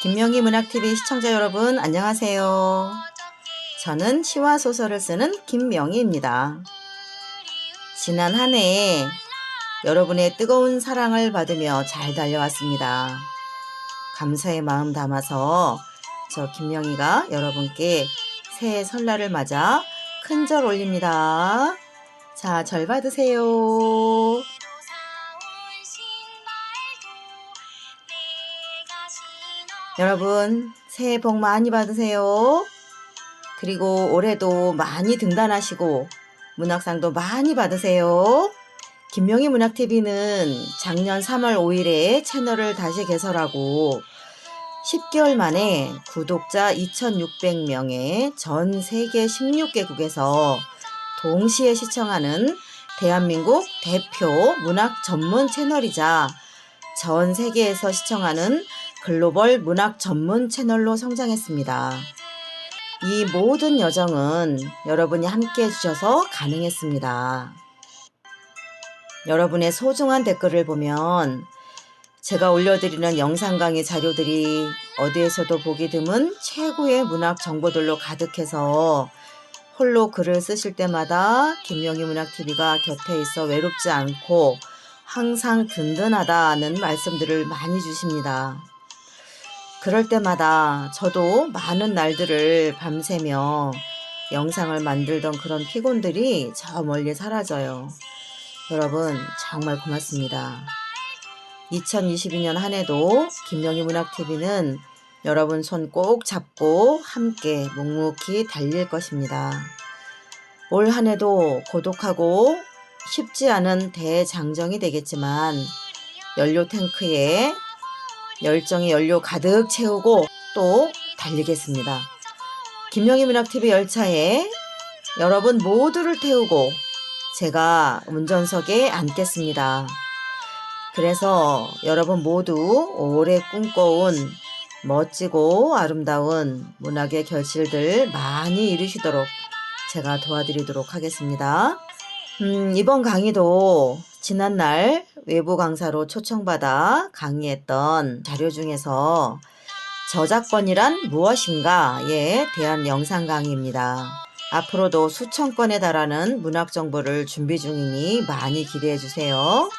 김명희 문학TV 시청자 여러분 안녕하세요. 저는 시와 소설을 쓰는 김명희입니다. 지난 한 해 여러분의 뜨거운 사랑을 받으며 잘 달려왔습니다. 감사의 마음 담아서 저 김명희가 여러분께 새해 설날을 맞아 큰 절 올립니다. 자, 절 받으세요. 여러분 새해 복 많이 받으세요. 그리고 올해도 많이 등단하시고 문학상도 많이 받으세요. 김명희 문학TV는 작년 3월 5일에 채널을 다시 개설하고 10개월 만에 구독자 2,600명의 전 세계 16개국에서 동시에 시청하는 대한민국 대표 문학 전문 채널이자 전 세계에서 시청하는 글로벌 문학 전문 채널로 성장했습니다. 이 모든 여정은 여러분이 함께 해주셔서 가능했습니다. 여러분의 소중한 댓글을 보면 제가 올려드리는 영상 강의 자료들이 어디에서도 보기 드문 최고의 문학 정보들로 가득해서 홀로 글을 쓰실 때마다 김명희 문학TV가 곁에 있어 외롭지 않고 항상 든든하다는 말씀들을 많이 주십니다. 그럴 때마다 저도 많은 날들을 밤새며 영상을 만들던 그런 피곤들이 저 멀리 사라져요. 여러분 정말 고맙습니다. 2022년 한 해도 김명희 문학TV는 여러분 손 꼭 잡고 함께 묵묵히 달릴 것입니다. 올 한 해도 고독하고 쉽지 않은 대장정이 되겠지만 연료 탱크에 열정의 연료 가득 채우고 또 달리겠습니다. 김명희 문학TV 열차에 여러분 모두를 태우고 제가 운전석에 앉겠습니다. 그래서 여러분 모두 오래 꿈꿔온 멋지고 아름다운 문학의 결실들 많이 이루시도록 제가 도와드리도록 하겠습니다. 이번 강의도 지난날 외부 강사로 초청받아 강의했던 자료 중에서 저작권이란 무엇인가에 대한 영상 강의입니다. 앞으로도 수천 건에 달하는 문학 정보를 준비 중이니 많이 기대해 주세요.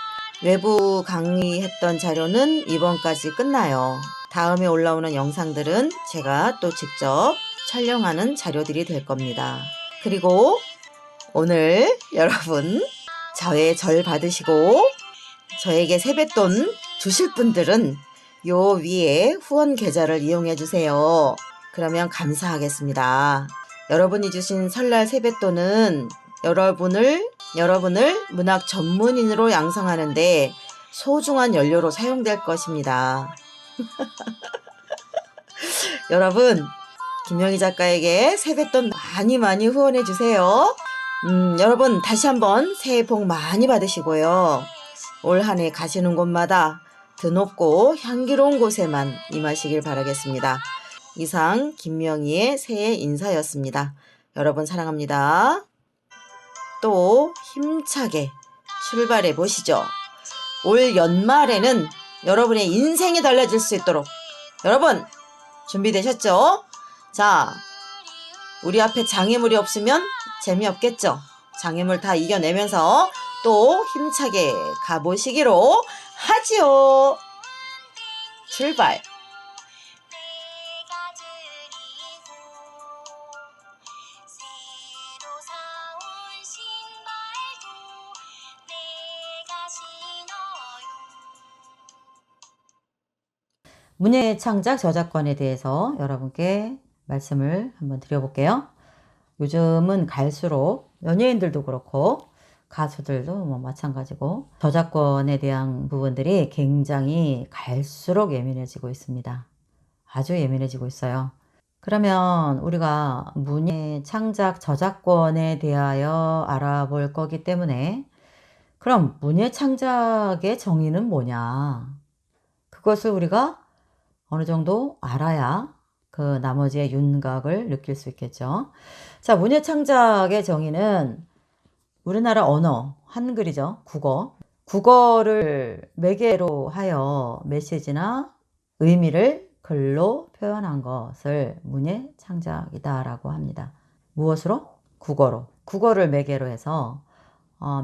외부 강의했던 자료는 이번까지 끝나요. 다음에 올라오는 영상들은 제가 또 직접 촬영하는 자료들이 될 겁니다. 그리고 오늘 여러분 저의 절 받으시고 저에게 세뱃돈 주실 분들은 요 위에 후원 계좌를 이용해 주세요. 그러면 감사하겠습니다. 여러분이 주신 설날 세뱃돈은 여러분을 문학 전문인으로 양성하는데 소중한 연료로 사용될 것입니다. 여러분 김명희 작가에게 세뱃돈 많이 후원해 주세요. 여러분 다시 한번 새해 복 많이 받으시고요. 올 한 해 가시는 곳마다 드높고 향기로운 곳에만 임하시길 바라겠습니다. 이상 김명희의 새해 인사였습니다. 여러분 사랑합니다. 또 힘차게 출발해 보시죠. 올 연말에는 여러분의 인생이 달라질 수 있도록 여러분 준비되셨죠? 자, 우리 앞에 장애물이 없으면 재미없겠죠? 장애물 다 이겨내면서 또 힘차게 가보시기로 하지요. 출발! 문예 창작 저작권에 대해서 여러분께 말씀을 한번 드려볼게요. 요즘은 갈수록 연예인들도 그렇고 가수들도 뭐 마찬가지고 저작권에 대한 부분들이 굉장히 갈수록 예민해지고 있습니다. 아주 예민해지고 있어요. 그러면 우리가 문예 창작 저작권에 대하여 알아볼 거기 때문에 그럼 문예 창작의 정의는 뭐냐? 그것을 우리가 어느 정도 알아야 그 나머지의 윤곽을 느낄 수 있겠죠. 자, 문예 창작의 정의는 우리나라 언어, 한글이죠. 국어를 매개로 하여 메시지나 의미를 글로 표현한 것을 문예 창작이다라고 합니다. 무엇으로? 국어로. 국어를 매개로 해서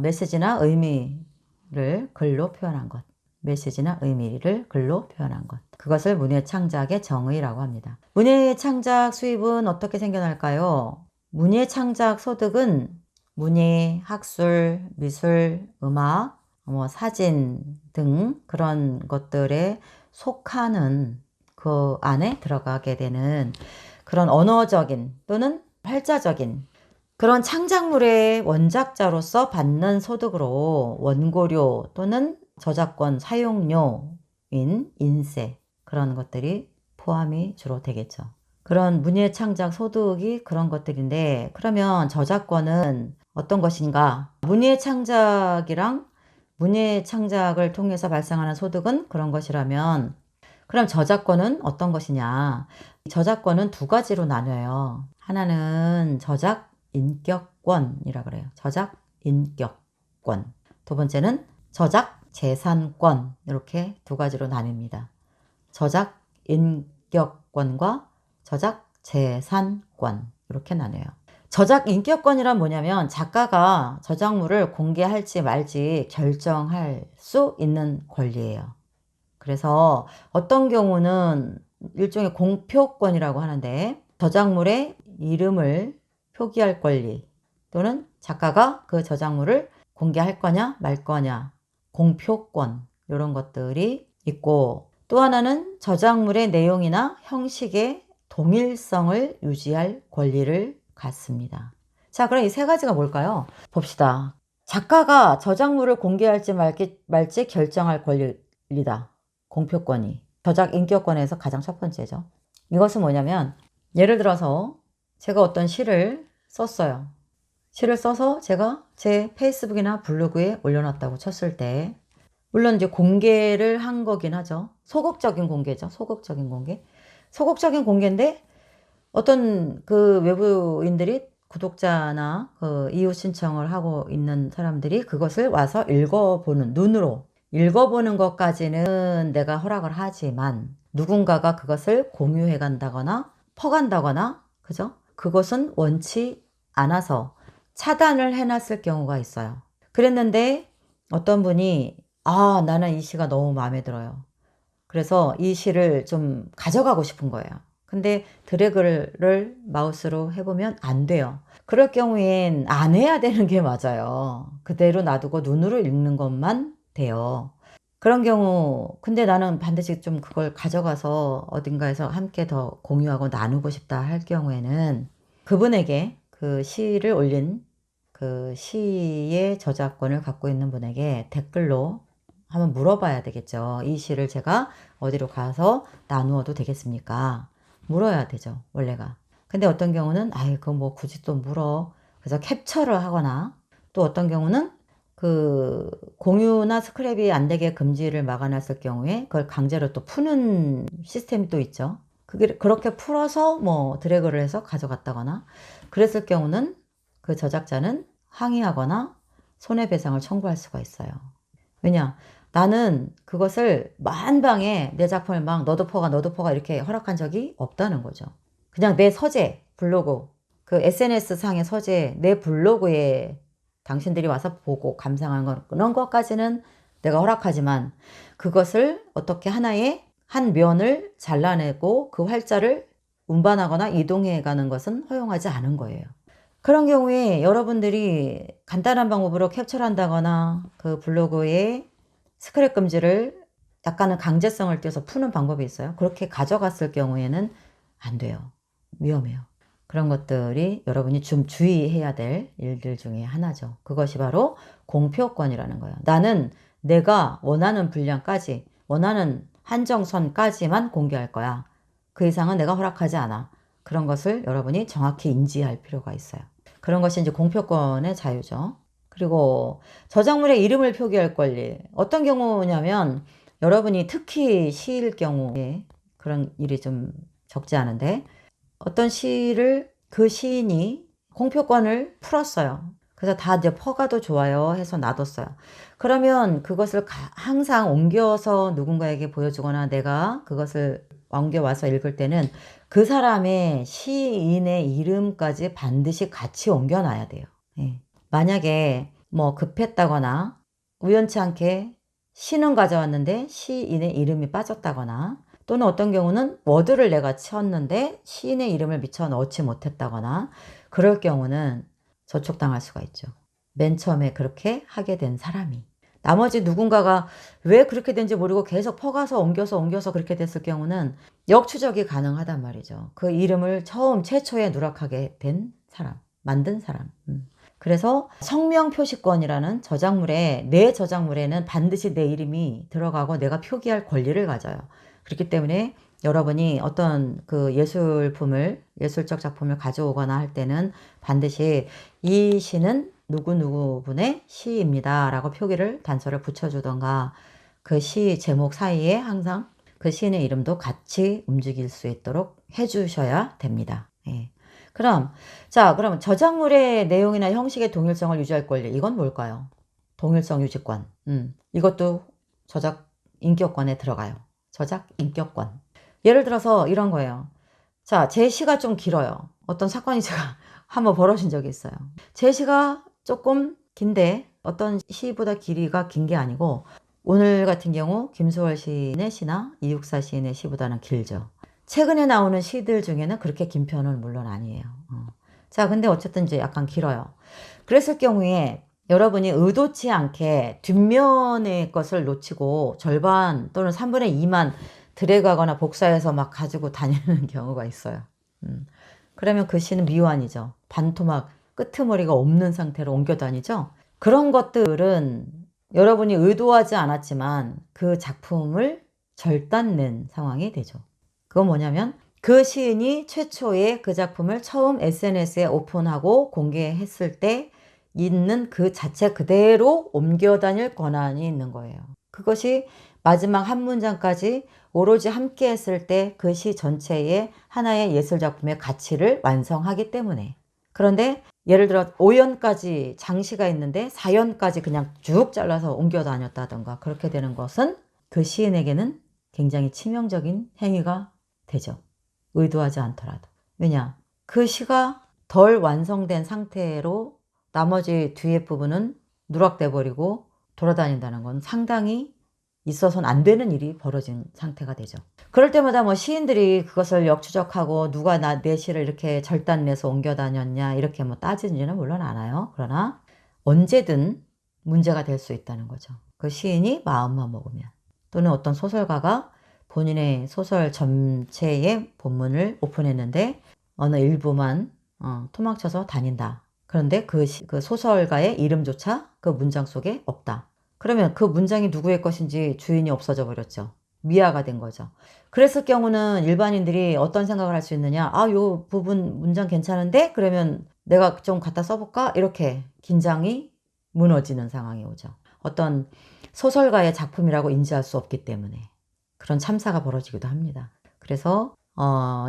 메시지나 의미를 글로 표현한 것. 메시지나 의미를 글로 표현한 것. 그것을 문예 창작의 정의라고 합니다. 문예 창작 수입은 어떻게 생겨날까요? 문예 창작 소득은 문예, 학술, 미술, 음악, 사진 등 그런 것들에 속하는 그 안에 들어가게 되는 그런 언어적인 또는 활자적인 그런 창작물의 원작자로서 받는 소득으로 원고료 또는 저작권 사용료인 인세 그런 것들이 포함이 주로 되겠죠. 그런 문예 창작 소득이 그런 것들인데 그러면 저작권은 어떤 것인가? 문예 창작이랑 문예 창작을 통해서 발생하는 소득은 그런 것이라면 그럼 저작권은 어떤 것이냐? 저작권은 두 가지로 나뉘어요. 하나는 저작 인격권이라 그래요. 저작 인격권. 두 번째는 저작 재산권. 이렇게 두 가지로 나뉩니다. 저작 인격권과 저작 재산권. 이렇게 나뉘어요. 저작 인격권이란 뭐냐면 작가가 저작물을 공개할지 말지 결정할 수 있는 권리예요. 그래서 어떤 경우는 일종의 공표권이라고 하는데 저작물의 이름을 표기할 권리 또는 작가가 그 저작물을 공개할 거냐 말 거냐 공표권 이런 것들이 있고 또 하나는 저작물의 내용이나 형식의 동일성을 유지할 권리를 갖습니다. 자, 그럼 이 세 가지가 뭘까요? 봅시다. 작가가 저작물을 공개할지 말지 결정할 권리다. 공표권이. 저작 인격권에서 가장 첫 번째죠. 이것은 뭐냐면 예를 들어서 제가 어떤 시를 썼어요. 시를 써서 제가 제 페이스북이나 블로그에 올려놨다고 쳤을 때 물론 이제 공개를 한 거긴 하죠. 소극적인 공개죠. 소극적인 공개. 소극적인 공개인데 어떤 그 외부인들이 구독자나 그 이웃 신청을 하고 있는 사람들이 그것을 와서 읽어보는 눈으로 읽어보는 것까지는 내가 허락을 하지만 누군가가 그것을 공유해 간다거나 퍼간다거나 그죠? 그것은 원치 않아서 차단을 해놨을 경우가 있어요. 그랬는데 어떤 분이 나는 이 시가 너무 마음에 들어요. 그래서 이 시를 좀 가져가고 싶은 거예요. 근데 드래그를 마우스로 해보면 안 돼요. 그럴 경우엔 안 해야 되는 게 맞아요. 그대로 놔두고 눈으로 읽는 것만 돼요. 그런 경우 근데 나는 반드시 좀 그걸 가져가서 어딘가에서 함께 더 공유하고 나누고 싶다 할 경우에는 그분에게 그 시를 올린 그 시의 저작권을 갖고 있는 분에게 댓글로 한번 물어봐야 되겠죠. 이 시를 제가 어디로 가서 나누어도 되겠습니까? 물어야 되죠, 원래가. 근데 어떤 경우는 그거 뭐 굳이 또 물어. 그래서 캡처를 하거나 또 어떤 경우는 그 공유나 스크랩이 안 되게 금지를 막아놨을 경우에 그걸 강제로 또 푸는 시스템이 또 있죠. 그렇게 풀어서 뭐 드래그를 해서 가져갔다거나 그랬을 경우는 그 저작자는 항의하거나 손해배상을 청구할 수가 있어요. 왜냐? 나는 그것을 만방에 내 작품을 막 너도 퍼가 이렇게 허락한 적이 없다는 거죠. 그냥 내 서재, 블로그, 그 SNS 상의 서재, 내 블로그에 당신들이 와서 보고 감상한 것, 그런 것까지는 내가 허락하지만 그것을 어떻게 하나의 한 면을 잘라내고 그 활자를 운반하거나 이동해 가는 것은 허용하지 않은 거예요. 그런 경우에 여러분들이 간단한 방법으로 캡처를 한다거나 그 블로그에 스크랩 금지를 약간은 강제성을 띄어서 푸는 방법이 있어요. 그렇게 가져갔을 경우에는 안 돼요. 위험해요. 그런 것들이 여러분이 좀 주의해야 될 일들 중에 하나죠. 그것이 바로 공표권이라는 거예요. 나는 내가 원하는 분량까지, 원하는 한정선까지만 공개할 거야. 그 이상은 내가 허락하지 않아. 그런 것을 여러분이 정확히 인지할 필요가 있어요. 그런 것이 이제 공표권의 자유죠. 그리고 저작물의 이름을 표기할 권리. 어떤 경우냐면 여러분이 특히 시일 경우에 그런 일이 좀 적지 않은데 어떤 시를 그 시인이 공표권을 풀었어요. 그래서 다 이제 퍼가도 좋아요 해서 놔뒀어요. 그러면 그것을 항상 옮겨서 누군가에게 보여주거나 내가 그것을 옮겨와서 읽을 때는 그 사람의 시인의 이름까지 반드시 같이 옮겨놔야 돼요. 예. 만약에 뭐 급했다거나 우연치 않게 시는 가져왔는데 시인의 이름이 빠졌다거나 또는 어떤 경우는 워드를 내가 쳤는데 시인의 이름을 미처 넣지 못했다거나 그럴 경우는 저촉당할 수가 있죠. 맨 처음에 그렇게 하게 된 사람이. 나머지 누군가가 왜 그렇게 된지 모르고 계속 퍼가서 옮겨서 그렇게 됐을 경우는 역추적이 가능하단 말이죠. 그 이름을 최초에 누락하게 된 사람, 만든 사람. 그래서 성명 표시권이라는 내 저작물에는 반드시 내 이름이 들어가고 내가 표기할 권리를 가져요. 그렇기 때문에 여러분이 어떤 그 예술적 작품을 가져오거나 할 때는 반드시 이 시는 누구누구 분의 시입니다 라고 표기를 단서를 붙여주던가 그 시 제목 사이에 항상 그 시인의 이름도 같이 움직일 수 있도록 해주셔야 됩니다. 예. 그럼 저작물의 내용이나 형식의 동일성을 유지할 권리, 이건 뭘까요? 동일성 유지권. 이것도 저작 인격권에 들어가요. 저작 인격권. 예를 들어서 이런 거예요. 자, 제 시가 좀 길어요. 어떤 사건이 제가 한번 벌어진 적이 있어요. 제 시가 조금 긴데 어떤 시보다 길이가 긴 게 아니고 오늘 같은 경우 김수월 시인의 시나 이육사 시인의 시보다는 길죠. 최근에 나오는 시들 중에는 그렇게 긴 편은 물론 아니에요. 자, 근데 어쨌든 이제 약간 길어요. 그랬을 경우에 여러분이 의도치 않게 뒷면의 것을 놓치고 절반 또는 3분의 2만 드래그하거나 복사해서 막 가지고 다니는 경우가 있어요. 그러면 그 시는 미완이죠. 반토막 끄트머리가 없는 상태로 옮겨 다니죠. 그런 것들은 여러분이 의도하지 않았지만 그 작품을 절단낸 상황이 되죠. 그건 뭐냐면 그 시인이 최초에 그 작품을 처음 SNS에 오픈하고 공개했을 때 있는 그 자체 그대로 옮겨 다닐 권한이 있는 거예요. 그것이 마지막 한 문장까지 오로지 함께 했을 때 그 시 전체의 하나의 예술작품의 가치를 완성하기 때문에. 그런데 예를 들어 5연까지 장시가 있는데 4연까지 그냥 쭉 잘라서 옮겨 다녔다던가 그렇게 되는 것은 그 시인에게는 굉장히 치명적인 행위가 되죠. 의도하지 않더라도. 왜냐? 그 시가 덜 완성된 상태로 나머지 뒤에 부분은 누락돼 버리고 돌아다닌다는 건 상당히 있어서는 안 되는 일이 벌어진 상태가 되죠. 그럴 때마다 뭐 시인들이 그것을 역추적하고 누가 내 시를 이렇게 절단내서 옮겨 다녔냐 이렇게 뭐 따지지는 물론 않아요. 그러나 언제든 문제가 될 수 있다는 거죠. 그 시인이 마음만 먹으면. 또는 어떤 소설가가 본인의 소설 전체의 본문을 오픈했는데 어느 일부만 토막쳐서 다닌다. 그런데 그 소설가의 이름조차 그 문장 속에 없다. 그러면 그 문장이 누구의 것인지 주인이 없어져 버렸죠. 미아가 된 거죠. 그랬을 경우는 일반인들이 어떤 생각을 할 수 있느냐. 요 부분 문장 괜찮은데? 그러면 내가 좀 갖다 써볼까? 이렇게 긴장이 무너지는 상황이 오죠. 어떤 소설가의 작품이라고 인지할 수 없기 때문에 그런 참사가 벌어지기도 합니다. 그래서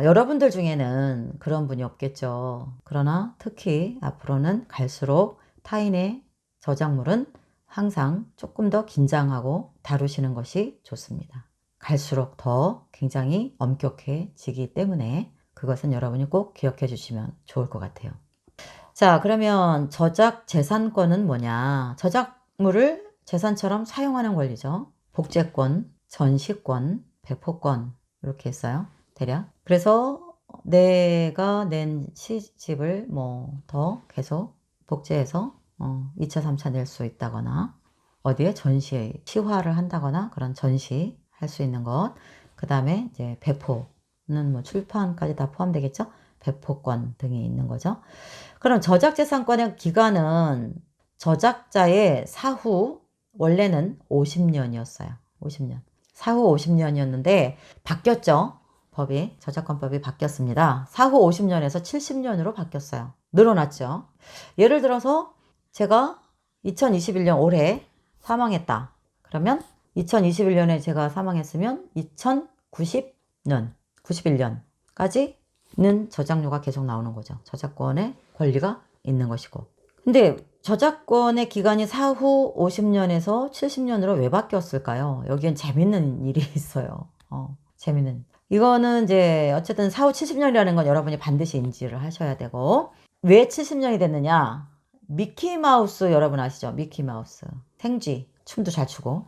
여러분들 중에는 그런 분이 없겠죠. 그러나 특히 앞으로는 갈수록 타인의 저작물은 항상 조금 더 긴장하고 다루시는 것이 좋습니다. 갈수록 더 굉장히 엄격해지기 때문에 그것은 여러분이 꼭 기억해 주시면 좋을 것 같아요. 자, 그러면 저작 재산권은 뭐냐? 저작물을 재산처럼 사용하는 권리죠. 복제권, 전시권, 배포권 이렇게 있어요. 대략. 그래서 내가 낸 시집을 뭐 더 계속 복제해서 2차, 3차 낼 수 있다거나 어디에 시화를 한다거나 그런 전시할 수 있는 것. 그 다음에 이제 배포는 뭐 출판까지 다 포함되겠죠? 배포권 등이 있는 거죠. 그럼 저작재산권의 기간은 저작자의 사후 원래는 50년이었어요. 50년. 사후 50년이었는데 바뀌었죠. 저작권법이 바뀌었습니다. 사후 50년에서 70년으로 바뀌었어요. 늘어났죠. 예를 들어서 제가 2021년 올해 사망했다. 그러면 2021년에 제가 사망했으면 2090년, 91년까지는 저작료가 계속 나오는 거죠. 저작권의 권리가 있는 것이고. 근데 저작권의 기간이 사후 50년에서 70년으로 왜 바뀌었을까요? 여기엔 재밌는 일이 있어요. 재밌는. 이거는 이제 어쨌든 사후 70년이라는 건 여러분이 반드시 인지를 하셔야 되고, 왜 70년이 됐느냐? 미키마우스 여러분 아시죠? 미키마우스. 생쥐. 춤도 잘 추고.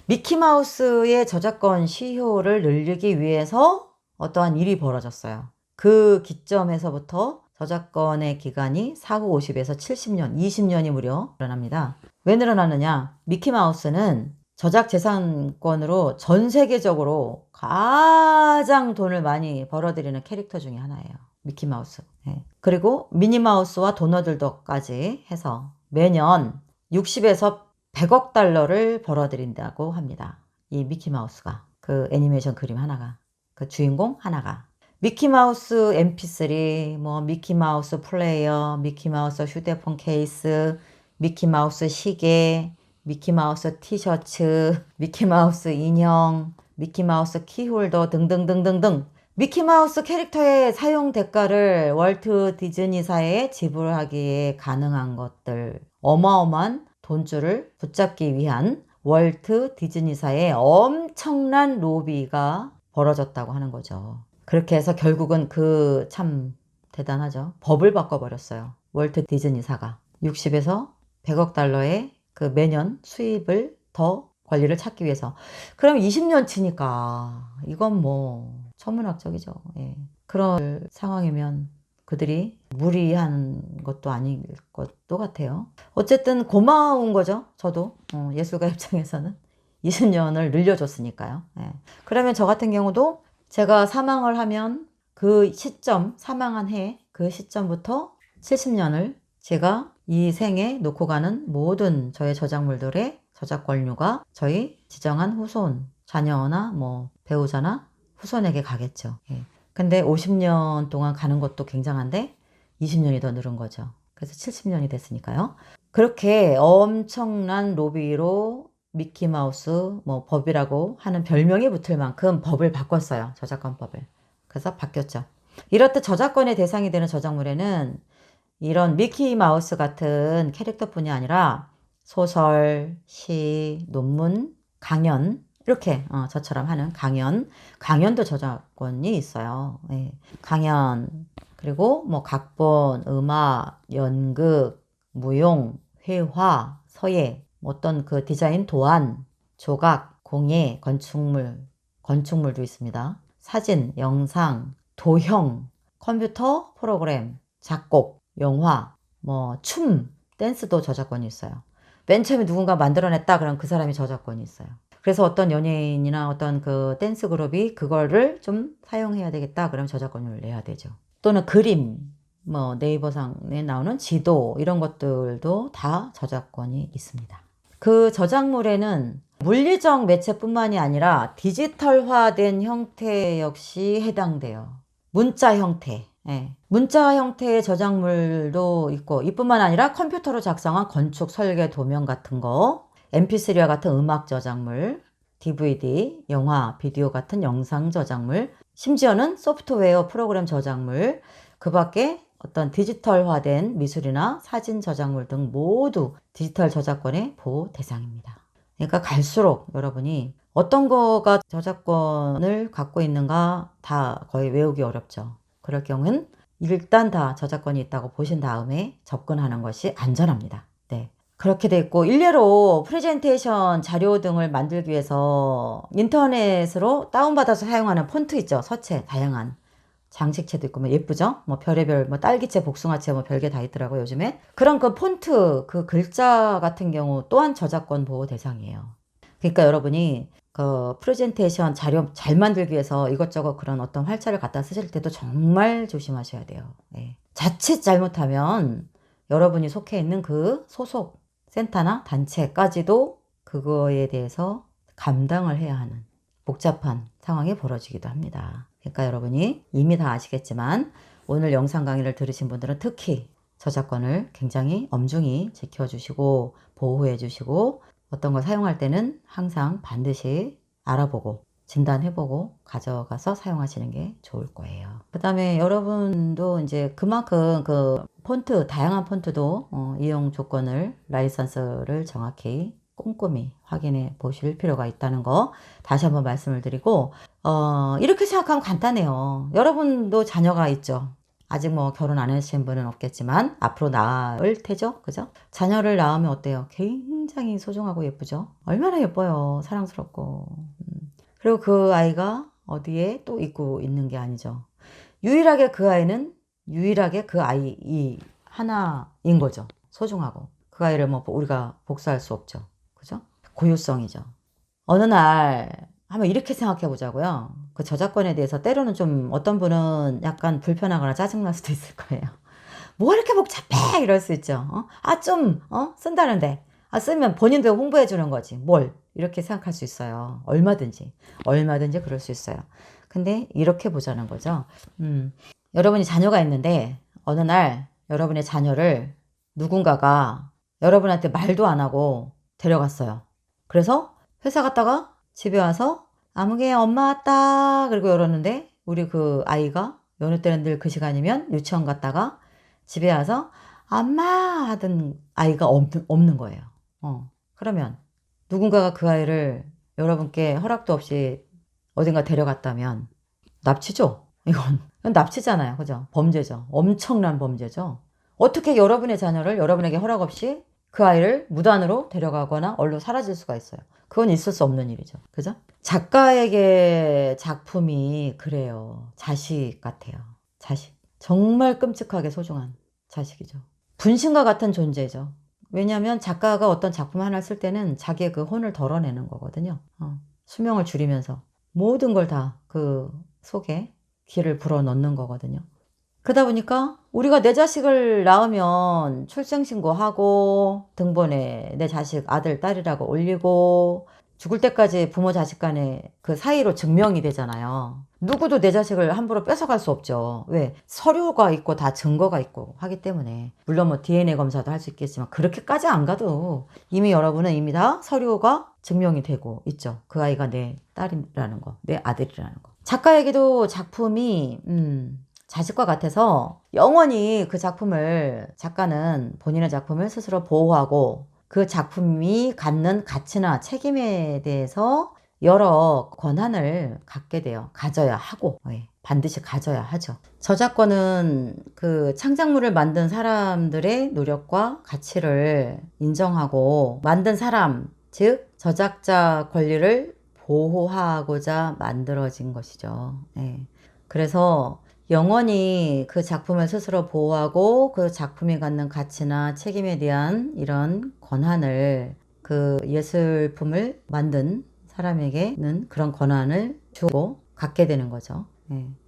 미키마우스의 저작권 시효를 늘리기 위해서 어떠한 일이 벌어졌어요. 그 기점에서부터 저작권의 기간이 사후 50에서 70년, 20년이 무려 늘어납니다. 왜 늘어나느냐? 미키마우스는 저작재산권으로 전 세계적으로 가장 돈을 많이 벌어들이는 캐릭터 중에 하나예요. 미키마우스. 네. 그리고 미니마우스와 도너들도까지 해서 매년 60에서 100억 달러를 벌어들인다고 합니다. 이 미키마우스가. 그 애니메이션 그림 하나가. 그 주인공 하나가. 미키마우스 mp3, 뭐 미키마우스 플레이어, 미키마우스 휴대폰 케이스, 미키마우스 시계, 미키마우스 티셔츠, 미키마우스 인형, 미키마우스 키홀더 등등등등등. 미키마우스 캐릭터의 사용 대가를 월트 디즈니사에 지불하기에 가능한 것들, 어마어마한 돈줄을 붙잡기 위한 월트 디즈니사의 엄청난 로비가 벌어졌다고 하는 거죠. 그렇게 해서 결국은 그 참 대단하죠. 법을 바꿔버렸어요. 월트 디즈니사가 60에서 100억 달러의 그 매년 수입을 더 권리를 찾기 위해서. 그럼 20년 치니까 이건 뭐 천문학적이죠. 예. 그런 상황이면 그들이 무리한 것도 아닐 것도 같아요. 어쨌든 고마운 거죠. 저도 예술가 입장에서는 20년을 늘려줬으니까요. 예. 그러면 저 같은 경우도 제가 사망을 하면 그 시점, 사망한 해 그 시점부터 70년을 제가 이 생에 놓고 가는 모든 저의 저작물들의 저작권료가 저희 지정한 후손, 자녀나 뭐 배우자나 후손에게 가겠죠. 예. 근데 50년 동안 가는 것도 굉장한데 20년이 더 늘은 거죠. 그래서 70년이 됐으니까요. 그렇게 엄청난 로비로 미키마우스 뭐 법이라고 하는 별명이 붙을 만큼 법을 바꿨어요. 저작권법을. 그래서 바뀌었죠. 이렇듯 저작권의 대상이 되는 저작물에는 이런 미키마우스 같은 캐릭터뿐이 아니라 소설, 시, 논문, 강연 이렇게 저처럼 하는 강연도 저작권이 있어요. 예. 강연 그리고 뭐 각본, 음악, 연극, 무용, 회화, 서예, 어떤 그 디자인 도안, 조각, 공예, 건축물도 있습니다. 사진, 영상, 도형, 컴퓨터 프로그램, 작곡, 영화, 뭐 춤, 댄스도 저작권이 있어요. 맨 처음에 누군가 만들어냈다 그럼 그 사람이 저작권이 있어요. 그래서 어떤 연예인이나 어떤 그 댄스 그룹이 그거를 좀 사용해야 되겠다 그러면 저작권료를 내야 되죠. 또는 그림, 뭐 네이버상에 나오는 지도 이런 것들도 다 저작권이 있습니다. 그 저작물에는 물리적 매체뿐만이 아니라 디지털화된 형태 역시 해당돼요. 문자 형태. 예. 문자 형태의 저작물도 있고 이뿐만 아니라 컴퓨터로 작성한 건축, 설계, 도면 같은 거, mp3와 같은 음악 저작물, DVD, 영화, 비디오 같은 영상 저작물, 심지어는 소프트웨어 프로그램 저작물, 그 밖에 어떤 디지털화된 미술이나 사진 저작물 등 모두 디지털 저작권의 보호 대상입니다. 그러니까 갈수록 여러분이 어떤 거가 저작권을 갖고 있는가 다 거의 외우기 어렵죠. 그럴 경우는 일단 다 저작권이 있다고 보신 다음에 접근하는 것이 안전합니다. 네. 그렇게 돼 있고 일례로 프레젠테이션 자료 등을 만들기 위해서 인터넷으로 다운받아서 사용하는 폰트 있죠. 서체 다양한 장식체도 있고 뭐 예쁘죠. 뭐 별의별 뭐 딸기체, 복숭아체 뭐 별게 다 있더라고요 요즘에. 그런 그 폰트 그 글자 같은 경우 또한 저작권 보호 대상이에요. 그러니까 여러분이 그 프레젠테이션 자료 잘 만들기 위해서 이것저것 그런 어떤 활자를 갖다 쓰실 때도 정말 조심하셔야 돼요. 네. 자칫 잘못하면 여러분이 속해 있는 그 소속 센터나 단체까지도 그거에 대해서 감당을 해야 하는 복잡한 상황이 벌어지기도 합니다. 그러니까 여러분이 이미 다 아시겠지만 오늘 영상 강의를 들으신 분들은 특히 저작권을 굉장히 엄중히 지켜주시고 보호해 주시고 어떤 걸 사용할 때는 항상 반드시 알아보고 진단해보고 가져가서 사용하시는 게 좋을 거예요. 그 다음에 여러분도 이제 그만큼 그 폰트, 다양한 폰트도 이용 조건을, 라이선스를 정확히 꼼꼼히 확인해 보실 필요가 있다는 거 다시 한번 말씀을 드리고 이렇게 생각하면 간단해요. 여러분도 자녀가 있죠. 아직 뭐 결혼 안 하신 분은 없겠지만 앞으로 낳을 테죠. 그죠? 자녀를 낳으면 어때요? 굉장히 소중하고 예쁘죠? 얼마나 예뻐요. 사랑스럽고. 그리고 그 아이가 어디에 또 있고 있는 게 아니죠. 유일하게 그 아이는 유일하게 그 아이 이 하나인 거죠. 소중하고. 그 아이를 뭐 우리가 복수할 수 없죠. 그죠? 고유성이죠. 어느 날 한번 이렇게 생각해 보자고요. 그 저작권에 대해서 때로는 좀 어떤 분은 약간 불편하거나 짜증날 수도 있을 거예요. 뭐 이렇게 복잡해! 이럴 수 있죠. 쓴다는데. 쓰면 본인도 홍보해 주는 거지. 뭘? 이렇게 생각할 수 있어요. 얼마든지. 얼마든지 그럴 수 있어요. 근데 이렇게 보자는 거죠. 여러분이 자녀가 있는데 어느 날 여러분의 자녀를 누군가가 여러분한테 말도 안 하고 데려갔어요. 그래서 회사 갔다가 집에 와서 아무개 엄마 왔다 그리고 열었는데 우리 그 아이가 여느 때는 늘 그 시간이면 유치원 갔다가 집에 와서 엄마 하던 아이가 없는 거예요. 그러면 누군가가 그 아이를 여러분께 허락도 없이 어딘가 데려갔다면 납치죠. 이건 납치잖아요. 그죠? 범죄죠. 엄청난 범죄죠. 어떻게 여러분의 자녀를 여러분에게 허락 없이 그 아이를 무단으로 데려가거나 얼로 사라질 수가 있어요. 그건 있을 수 없는 일이죠. 그죠? 작가에게 작품이 그래요. 자식 같아요. 자식. 정말 끔찍하게 소중한 자식이죠. 분신과 같은 존재죠. 왜냐하면 작가가 어떤 작품 하나 쓸 때는 자기의 그 혼을 덜어내는 거거든요. 수명을 줄이면서 모든 걸 다 그 속에 기를 불어넣는 거거든요. 그러다 보니까 우리가 내 자식을 낳으면 출생신고하고 등본에 내 자식 아들 딸이라고 올리고 죽을 때까지 부모 자식 간의 그 사이로 증명이 되잖아요. 누구도 내 자식을 함부로 뺏어갈 수 없죠. 왜? 서류가 있고 다 증거가 있고 하기 때문에. 물론 뭐 DNA 검사도 할 수 있겠지만 그렇게까지 안 가도 이미 여러분은 이미 다 서류가 증명이 되고 있죠. 그 아이가 내 딸이라는 거, 내 아들이라는 거. 작가에게도 작품이 자식과 같아서 영원히 그 작품을 작가는 본인의 작품을 스스로 보호하고 그 작품이 갖는 가치나 책임에 대해서 여러 권한을 갖게 돼요. 가져야 하고 반드시 가져야 하죠. 저작권은 그 창작물을 만든 사람들의 노력과 가치를 인정하고 만든 사람, 즉 저작자 권리를 보호하고자 만들어진 것이죠. 그래서 영원히 그 작품을 스스로 보호하고 그 작품이 갖는 가치나 책임에 대한 이런 권한을 그 예술품을 만든 사람에게는 그런 권한을 주고 갖게 되는 거죠.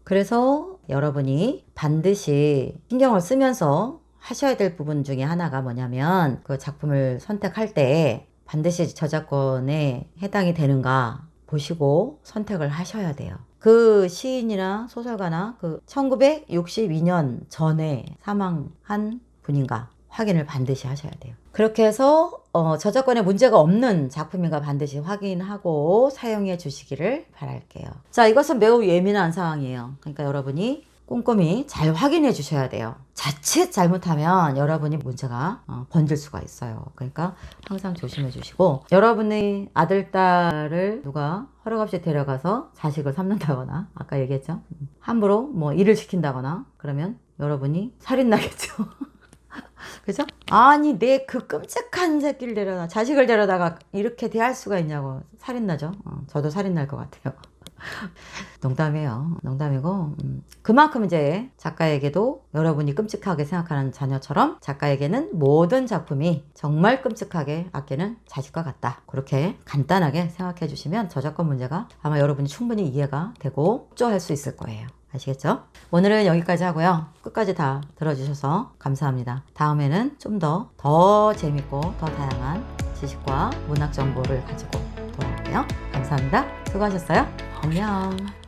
그래서 여러분이 반드시 신경을 쓰면서 하셔야 될 부분 중에 하나가 뭐냐면 그 작품을 선택할 때 반드시 저작권에 해당이 되는가 보시고 선택을 하셔야 돼요. 그 시인이나 소설가나 그 1962년 전에 사망한 분인가 확인을 반드시 하셔야 돼요. 그렇게 해서 저작권에 문제가 없는 작품인가 반드시 확인하고 사용해 주시기를 바랄게요. 자, 이것은 매우 예민한 상황이에요. 그러니까 여러분이 꼼꼼히 잘 확인해 주셔야 돼요. 자칫 잘못하면 여러분이 문제가 번질 수가 있어요. 그러니까 항상 조심해 주시고 여러분의 아들, 딸을 누가 허락 없이 데려가서 자식을 삼는다거나 아까 얘기했죠. 함부로 뭐 일을 시킨다거나 그러면 여러분이 살인나겠죠. 그죠? 아니 내 그 끔찍한 새끼를 데려다 자식을 데려다가 이렇게 대할 수가 있냐고 살인나죠. 저도 살인날 것 같아요. 농담이에요. 농담이고 그만큼 이제 작가에게도 여러분이 끔찍하게 생각하는 자녀처럼 작가에게는 모든 작품이 정말 끔찍하게 아끼는 자식과 같다. 그렇게 간단하게 생각해 주시면 저작권 문제가 아마 여러분이 충분히 이해가 되고 협조할 수 있을 거예요. 아시겠죠? 오늘은 여기까지 하고요. 끝까지 다 들어주셔서 감사합니다. 다음에는 좀 더 재밌고 더 다양한 지식과 문학 정보를 가지고 돌아올게요. 감사합니다. 수고하셨어요. 안녕.